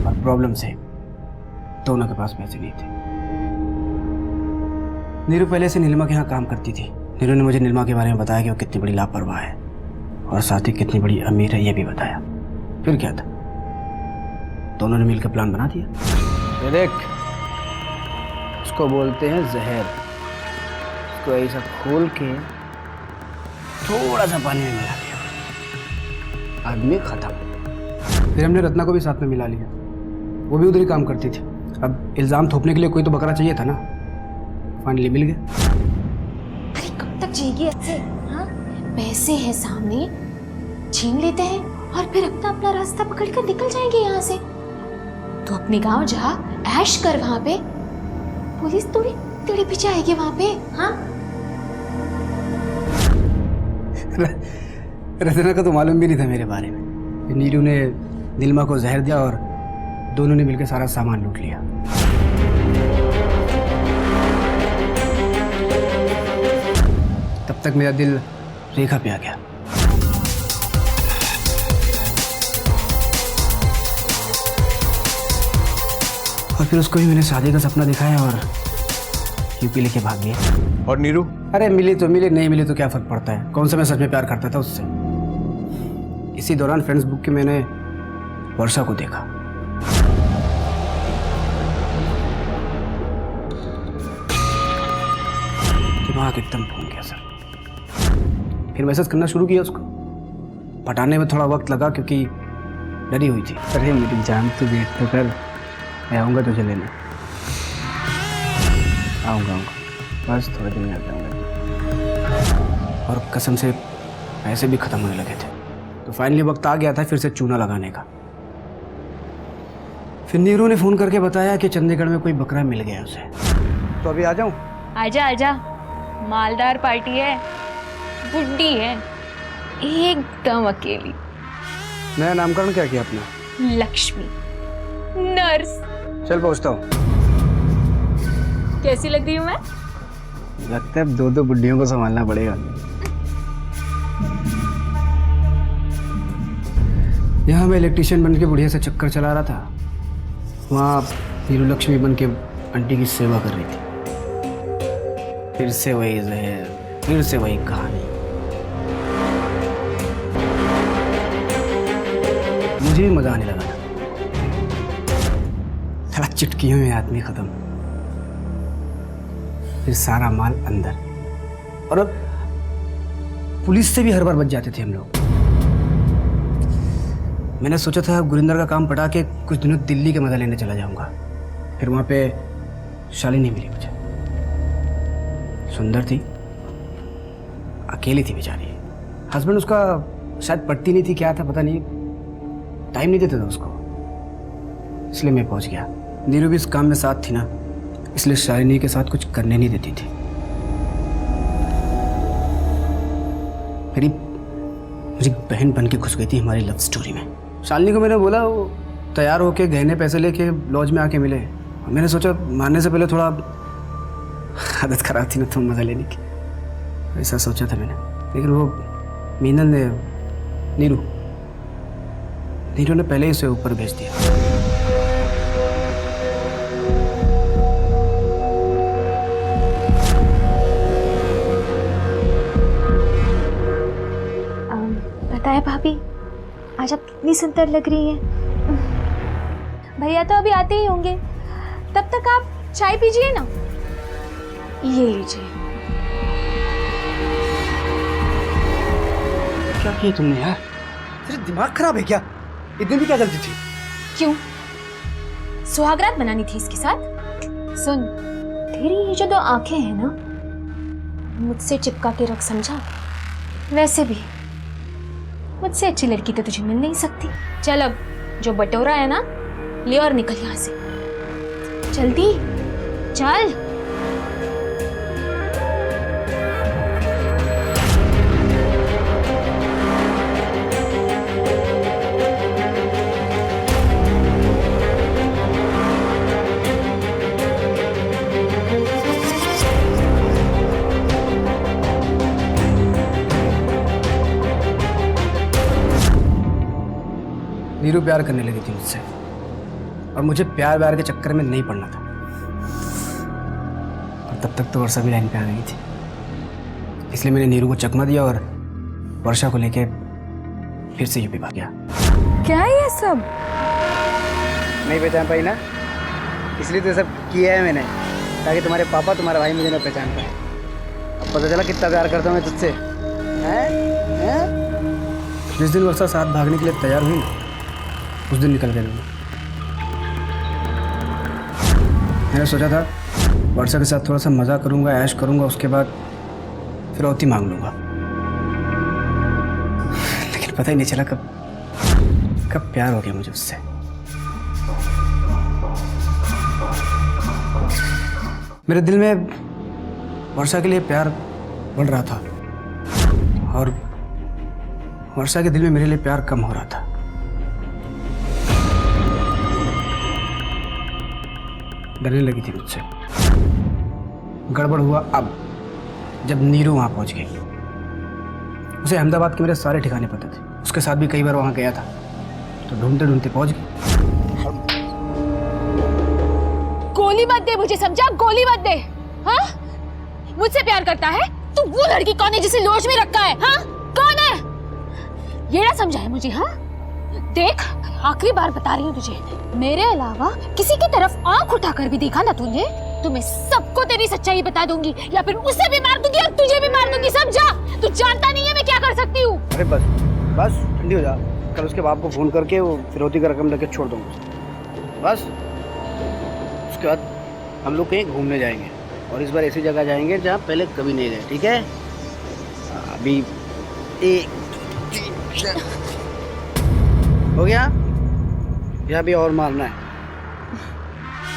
और प्रॉब्लम से दोनों के पास पैसे नहीं थे। नीरू पहले से नीलिमा के यहाँ काम करती थी। नीरू ने मुझे नीलिमा के बारे में बताया कि वो कितनी बड़ी लापरवाह है और साथ ही कितनी बड़ी अमीर है, ये भी बताया। फिर क्या था, दोनों ने मिलकर प्लान बना दिया। ये देख, उसको बोलते हैं जहर। उसको ऐसा खोल के थोड़ा सा पानी में मिला दिया, आदमी खत्म। फिर हमने रत्ना को भी साथ में मिला लिया, वो भी उधर ही काम करती थी। अब इल्जाम थोपने के लिए कोई तो बकरा चाहिए था ना, फाइनली मिल गया। अरे कब तक जिएगी ऐसे? हाँ, पैसे हैं सामने, छीन लेते हैं और फिर अपना अपना रास्ता पकड़कर निकल जाएंगे यहाँ से। तो अपने गांव जा, ऐश कर वहां पे। पुलिस थोड़ी तेरे पीछे आएगी वहां पे। हाँ, रत्ना का तो मालूम भी नहीं था मेरे बारे में। नीरू ने नीलिमा को जहर दिया और दोनों ने मिलकर सारा सामान लूट लिया। तब तक मेरा दिल रेखा पे आ गया। और फिर उसको भी मैंने शादी का सपना दिखाया और यूपी लेके भाग गया। और नीरू? अरे मिली तो मिली, नहीं मिली तो क्या फर्क पड़ता है? कौन सा मैं सच में प्यार करता था उससे? इसी दौरान फ्रेंड्स बुक के मैंने वर्षा को देखा। दिमाग एकदम घूम गया सर। फिर मैसेज करना शुरू किया उसको। पटाने में थोड़ा वक्त लगा क्योंकि डरी हुई थी। अरे मेरी जान, तू वेट तो कर, मैं आऊँगा तुझे लेने। आऊँगा, बस थोड़े दिन में आ जाऊँगा। और कसम से पैसे भी खत्म होने लगे थे। तो फाइनली वक्त आ गया था फिर से चूना लगाने का। फिर नीरू ने फ़ोन करके बताया कि चंडीगढ़ में कोई बकरा मिल गया उसे। तो अभी आ जाऊँ? आजा आजा, मालदार पार्टी है, बुड्ढी है, एकदम अकेली। नया नामकरण क्या किया अपना? लक्ष्मी, नर्स। चल पहुँचता हूँ। कैसी लग रही हूँ मैं? लगता है 2 बुड्ढियों को संभालना पड़ेगा। यहाँ मैं इलेक्ट्रिशियन बन के बुढ़िया से चक्कर चला रहा था, वहाँ हीरो लक्ष्मी बन के आंटी की सेवा कर रही थी। फिर से वही जहर, फिर से वही कहानी। मुझे भी मजा आने लगा था। थोड़ा चुटकियों में आदमी खत्म, फिर सारा माल अंदर। और अब पुलिस से भी हर बार बच जाते थे हम लोग। मैंने सोचा था गुरिंदर का काम पटा के कुछ दिनों दिल्ली के मजा लेने चला जाऊंगा। फिर वहां पे शालिनी मिली मुझे। सुंदर थी, अकेली थी बेचारी। हस्बैंड उसका शायद पटती नहीं थी, क्या था पता नहीं, टाइम नहीं देता था उसको, इसलिए मैं पहुंच गया। नीरू भी इस काम में साथ थी ना, इसलिए शालिनी के साथ कुछ करने नहीं देती थी। मेरी मुझे बहन बन के घुस गई थी हमारी लव स्टोरी में। शालिनी को मैंने बोला, वो तैयार होके गहने पैसे लेके लॉज में आके मिले। मैंने सोचा मारने से पहले थोड़ा आदत खराब थी ना तो मजा लेने की, ऐसा सोचा था मैंने। लेकिन वो मीनल ने नीरू ने पहले ही उसे ऊपर भेज दिया। पता है भाभी, आज आप कितनी सुंदर लग रही हैं। भैया तो अभी आते ही होंगे, तब तक आप चाय पीजिए ना। ये लीजिए। क्या किया तुमने यार? तेरा दिमाग खराब है क्या? इतनी भी क्या गलती थी? क्यों? सुहागरात बनानी थी इसके साथ? सुन, तेरी ये जो 2 आंखें हैं ना, मुझसे चिपका के रख, समझा? वैसे भी मुझसे अच्छी लड़की तो तुझे मिल नहीं सकती। चल अब जो बटोरा है ना, ले और निकल यहाँ से जल्दी, चल। नीरू प्यार करने लगी थी मुझसे, और मुझे प्यार के चक्कर में नहीं पड़ना था। और तब तक तो वर्षा भी लाइन पे आ गई थी, इसलिए मैंने नीरू को चकमा दिया और वर्षा को लेके फिर से यूपी भाग गया। क्या है ये सब? नहीं पहचान पाई ना, इसलिए तो सब किया है मैंने, ताकि तुम्हारे पापा तुम्हारा भाई मुझे ना पहचान पाए। अब पता चला कितना प्यार करता हूँ मैं तुझसे। जिस दिन वर्षा साथ भागने के लिए तैयार हुई, उस दिन निकल गए। मैंने सोचा था वर्षा के साथ थोड़ा सा मजा करूंगा, ऐश करूंगा, उसके बाद फिरौती मांग लूंगा। लेकिन पता ही नहीं चला कब प्यार हो गया मुझे उससे। मेरे दिल में वर्षा के लिए प्यार बढ़ रहा था, और वर्षा के दिल में मेरे लिए प्यार कम हो रहा था। डरने लगी थी मुझसे। गड़बड़ हुआ अब जब नीरू वहां पहुंच गई। उसे अहमदाबाद के मेरे सारे ठिकाने पता थे, उसके साथ भी कई बार वहां गया था, तो ढूंढते ढूंढते पहुंच गई। गोली मत दे मुझे, समझा? गोली मत दे। हाँ, मुझसे प्यार करता है? तू वो लड़की कौन है जिसे लॉज में रखा है? हाँ, कौन है? ये ना समझा है मुझे। हाँ, देख, आखिरी बार बता रही हूँ तुझे, मेरे अलावा किसी की तरफ आंख उठाकर भी देखा ना तूने, तो मैं सबको तेरी सच्चाई बता दूंगी, या फिर उसे भी मार दूंगी और तुझे भी मार दूंगी, समझा? तू जानता नहीं है मैं क्या कर सकती हूँ। अरे बस ठंडी हो जा। कल उसके बाप को फोन करके वो फिरौती का रकम लेके छोड़ दूंगा बस। उसके बाद हम लोग कहीं घूमने जाएंगे, और इस बार ऐसी जगह जाएंगे जहाँ पहले कभी नहीं गए, ठीक है? अभी एक हो गया? या भी और मारना है?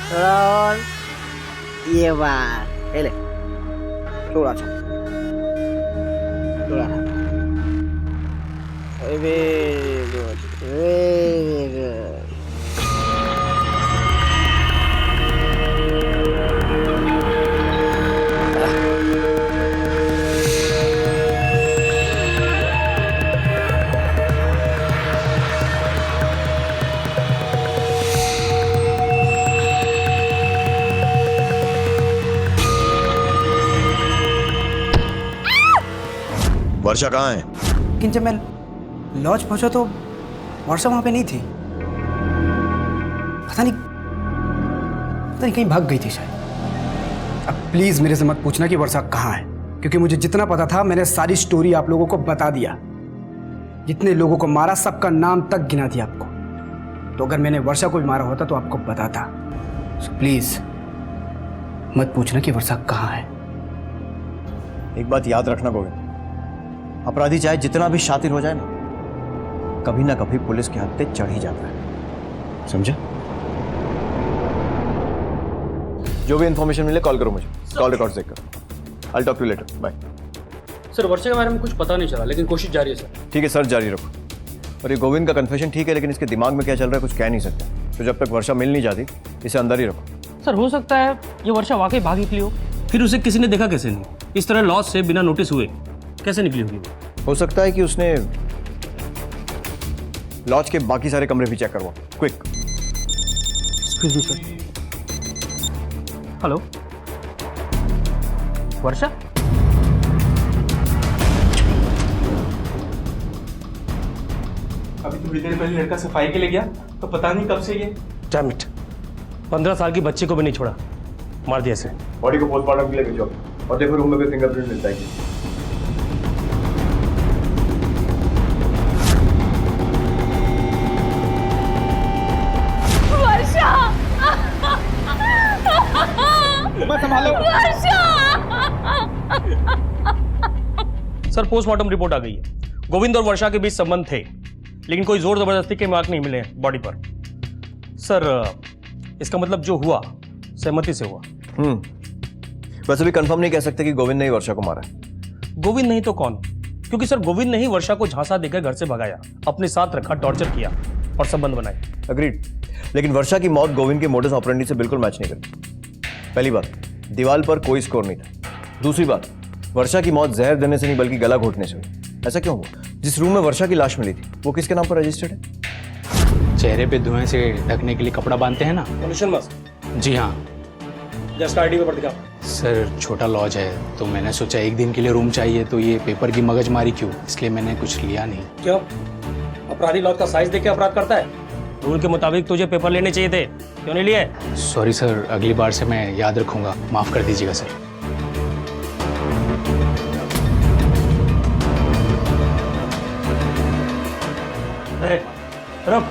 थोड़ा और। ये बात ले थोड़ा सा थोड़ा। Very good very good. Varsha कहाँ है? लेकिन जब मैं लॉज पहुंचा तो वर्षा वहां पे नहीं थी। पता नहीं कहीं भाग गई थी शायद। अब प्लीज मेरे से मत पूछना कि वर्षा कहाँ है, क्योंकि मुझे जितना पता था मैंने सारी स्टोरी आप लोगों को बता दिया। जितने लोगों को मारा सबका नाम तक गिना दिया आपको। तो अगर मैंने वर्षा को भी मारा होता तो आपको बताता। सो प्लीज मत पूछना कि वर्षा कहाँ है। एक बात याद रखना गोविंद, अपराधी चाहे जितना भी शातिर हो जाए ना, कभी ना कभी पुलिस के हाथ पे चढ़ ही जाता है, समझा? जो भी इंफॉर्मेशन मिले कॉल करो मुझे, कॉल रिकॉर्ड देखकर। I talk to later, bye. Sir Varsha के बारे में कुछ पता नहीं चला, लेकिन कोशिश जारी है सर। ठीक है सर, जारी रखो। और ये गोविंद का कन्फेशन ठीक है, लेकिन इसके दिमाग में क्या चल रहा है कुछ कह नहीं सकते। तो जब तक वर्षा मिल नहीं जाती इसे अंदर ही रखो। सर हो सकता है ये वर्षा वाकई भाग निकली हो, फिर उसे किसी ने देखा कैसे नहीं? इस तरह लॉस से बिना नोटिस हुए कैसे निकली होगी? हो सकता है कि उसने लॉज के बाकी सारे कमरे भी चेक करवा। Quick. Excuse me sir. Hello Varsha? अभी थोड़ी देर पहले लड़का सफाई के लिए गया, तो पता नहीं कब से ये। डैम इट, 15 साल की बच्ची को भी नहीं छोड़ा, मार दिया इसे। बॉडी को पोस्टमार्टम के लिए भेजो और देखो रूम में कोई फिंगरप्रिंट मिलता है कि। सर पोस्टमार्टम रिपोर्ट आ गई है। गोविंद और वर्षा के बीच संबंध थे, लेकिन कोई जोर जबरदस्ती के मार्क नहीं मिले बॉडी पर। सर इसका मतलब जो हुआ सहमति से हुआ। वैसे भी कंफर्म नहीं कह सकते कि गोविंद ने ही वर्षा को मारा है। गोविंद नहीं तो कौन? क्योंकि सर गोविंद ने ही वर्षा को झांसा देकर घर से भगाया, अपने साथ रखा, टॉर्चर किया और संबंध बनाए। अग्रीड, लेकिन वर्षा की मौत गोविंद के मोडस ऑपरेंडी से बिल्कुल मैच नहीं करती। पहली बात, दीवार पर कोई स्कोर नहीं था। दूसरी बात, वर्षा की मौत जहर देने से नहीं बल्कि गला घोटने से हुई। ऐसा क्यों हुआ? जिस रूम में वर्षा की लाश मिली थी वो किसके नाम पर रजिस्टर्ड है? चेहरे पे धुएं से ढकने के लिए कपड़ा बांधते हैं ना। Pollution mask? जी हाँ। जस्ट आईडी पेपर दिखा। सर छोटा लॉज है तो मैंने सोचा एक दिन के लिए रूम चाहिए, तो ये पेपर की मगजमारी क्यों, इसलिए मैंने कुछ लिया नहीं। क्यों? अपराधी लॉज का साइज देख के अपराध करता है? रूल के मुताबिक तुझे पेपर लेने चाहिए थे, क्यों नहीं लिए? सॉरी सर, अगली बार से मैं याद रखूंगा, माफ कर दीजिएगा सर। रुक,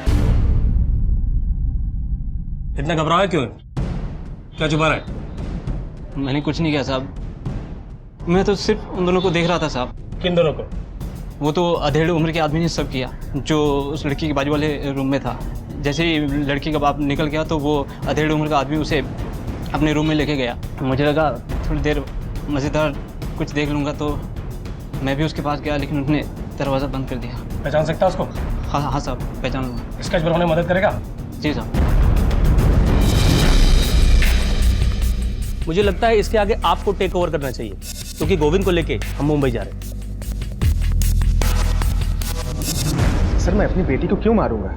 इतना घबराया क्यों है? क्या छुपा रहा है? मैंने कुछ नहीं किया साहब, मैं तो सिर्फ उन दोनों को देख रहा था साहब। किन दोनों को? वो तो अधेड़ उम्र के आदमी ने सब किया, जो उस लड़की के बाजू वाले रूम में था। जैसे ही लड़की का बाप निकल गया तो वो अधेड़ उम्र का आदमी उसे अपने रूम में लेके गया। मुझे लगा थोड़ी देर मज़ेदार कुछ देख लूँगा, तो मैं भी उसके पास गया, लेकिन उसने दरवाज़ा बंद कर दिया। पहचान सकता उसको? हाँ साहब, पहचान लूँगा। स्केच बनाने में मदद करेगा? जी साहब। मुझे लगता है इसके आगे आपको टेक ओवर करना चाहिए, क्योंकि गोविंद को लेके हम मुंबई जा रहे हैं। सर मैं अपनी बेटी को क्यों मारूंगा?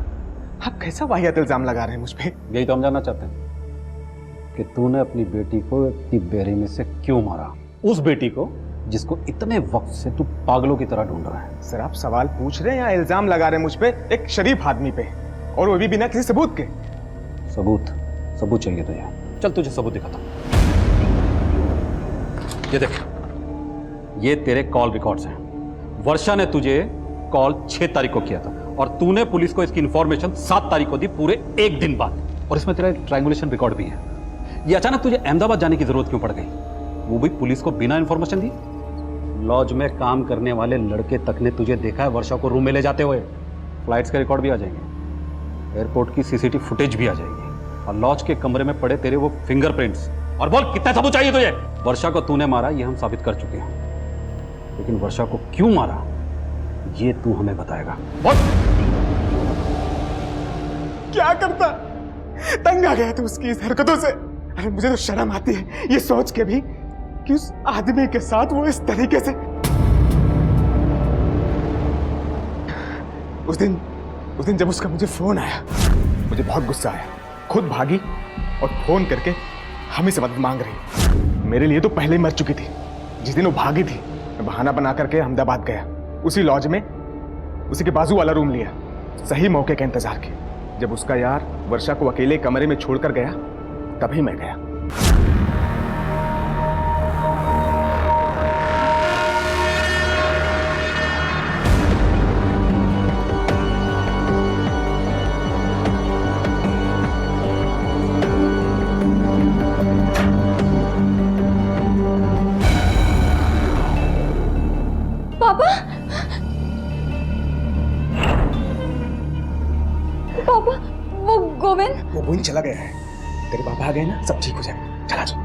आप कैसा वाहियात इल्जाम लगा रहे हैं मुझ पे? यही तो हम जानना चाहते हैं कि तूने अपनी बेटी को इतनी बेरहमी से क्यों मारा, उस बेटी को जिसको इतने वक्त से तू पागलों की तरह ढूंढ रहा है। सर आप सवाल पूछ रहे हैं या इल्जाम लगा रहे हैं मुझ पे एक शरीफ आदमी पे, और वो भी बिना किसी सबूत के? सबूत चाहिए तुझे? चल तुझे सबूत दिखाता हूं। ये देख, ये तेरे कॉल रिकॉर्ड्स हैं। वर्षा ने तुझे कॉल 6 तारीख को किया था और तूने पुलिस को इसकी इंफॉर्मेशन 7 तारीख को दी, पूरे एक दिन बाद। और इसमें तेरा ट्रायंगुलेशन रिकॉर्ड भी है। ये अचानक तुझे अहमदाबाद जाने की जरूरत क्यों पड़ गई, वो भी पुलिस को बिना इंफॉर्मेशन दी? लॉज में काम करने वाले लड़के तक ने तुझे देखा है वर्षा को रूम में ले जाते हुए। फ्लाइट्स के रिकॉर्ड भी आ जाएंगे, एयरपोर्ट की सीसीटीवी फुटेज भी आ जाएगी, और लॉज के कमरे में पड़े तेरे वो फिंगरप्रिंट्स। और बोल कितना सबूत चाहिए तुझे? वर्षा को तूने मारा ये हम साबित कर चुके हैं, लेकिन वर्षा को क्यों मारा ये तू हमें बताएगा। बोल। क्या करता? तंग आ गया था उसकी इस हरकतों से। अरे मुझे तो शर्म आती है ये सोच के भी कि उस आदमी के साथ वो इस तरीके से। उस दिन जब उसका मुझे फोन आया, मुझे बहुत गुस्सा आया। खुद भागी और फोन करके हमें से मदद मांग रही। मेरे लिए तो पहले ही मर चुकी थी। जिस दिन वो भागी थी मैं बहाना बना करके अहमदाबाद गया, उसी लॉज में उसी के बाजू वाला रूम लिया, सही मौके का इंतजार किया। जब उसका यार वर्षा को अकेले कमरे में छोड़कर गया तभी मैं गया। पापा, पापा, वो गोविंद चला गया है। तेरे पापा आ गए ना, सब ठीक हो जाएगा। चला जा।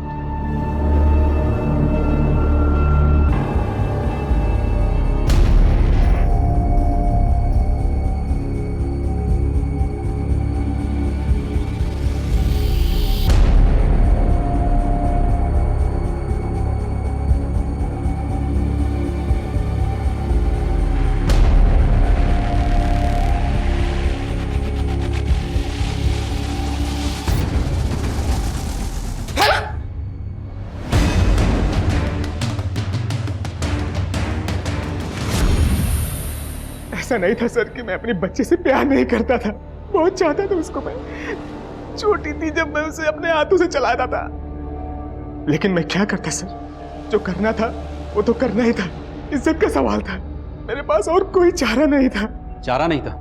ऐसा नहीं था सर कि मैं अपनी बच्चे से प्यार नहीं करता था, बहुत चाहता था उसको मैं। छोटी थी जब मैं उसे अपने हाथों से चलाता था, लेकिन मैं क्या करता सर, जो करना था वो तो करना ही था। इज्जत का सवाल था, मेरे पास और कोई चारा नहीं था। चारा नहीं था?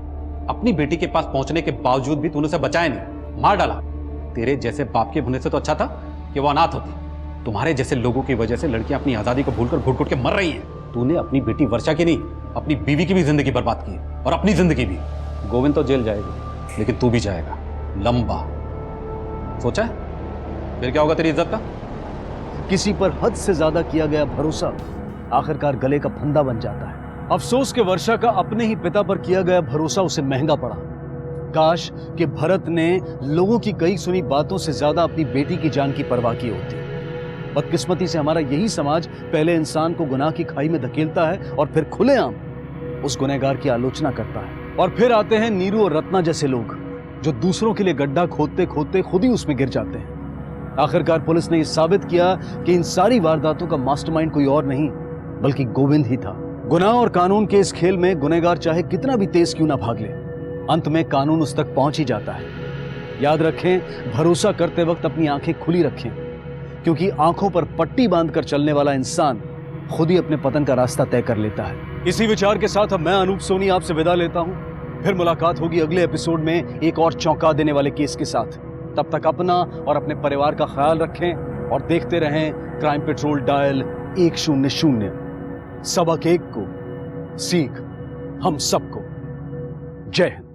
अपनी बेटी के पास पहुंचने के बावजूद भी तूने उसे बचाया नहीं, मार डाला। तेरे जैसे बाप के होने से तो अच्छा था कि वो अनाथ होती। तुम्हारे जैसे लोगों की वजह से लड़कियां अपनी आजादी को भूलकर घुट घुट के मर रही हैं। तूने अपनी बेटी वर्षा की नहीं, अपनी बीवी की भी जिंदगी बर्बाद की और अपनी जिंदगी भी। गोविंद तो जेल जाएगा, लेकिन तू भी जाएगा, लंबा। सोचा है फिर क्या होगा तेरी इज्जत का? किसी पर हद से ज्यादा किया गया भरोसा आखिरकार गले का फंदा बन जाता है। अफसोस कि वर्षा का अपने ही पिता पर किया गया भरोसा उसे महंगा पड़ा। काश कि भरत ने लोगों की कई सुनी बातों से ज्यादा अपनी बेटी की जान की परवाह की होती। बदकिस्मती से हमारा यही समाज पहले इंसान को गुनाह की खाई में धकेलता है और फिर खुलेआम उस गुनहगार की आलोचना करता है। और फिर आते हैं नीरू और रत्ना जैसे लोग जो दूसरों के लिए गड्ढा खोदते खोदते खुद ही उसमें गिर जाते हैं। आखिरकार पुलिस ने यह साबित किया कि इन सारी वारदातों का मास्टरमाइंड कोई और नहीं बल्कि गोविंद ही था। गुनाह और कानून के इस खेल में गुनहगार चाहे कितना भी तेज क्यों ना भाग ले, अंत में कानून उस तक पहुंच ही जाता है। याद रखें, भरोसा करते वक्त अपनी आंखें खुली रखें, क्योंकि आंखों पर पट्टी बांधकर चलने वाला इंसान खुद ही अपने पतन का रास्ता तय कर लेता है। इसी विचार के साथ अब मैं अनूप सोनी आपसे विदा लेता हूं। फिर मुलाकात होगी अगले एपिसोड में एक और चौंका देने वाले केस के साथ। तब तक अपना और अपने परिवार का ख्याल रखें और देखते रहें क्राइम पेट्रोल डायल 100। सबक एक को, सीख हम सबको। जय हिंद।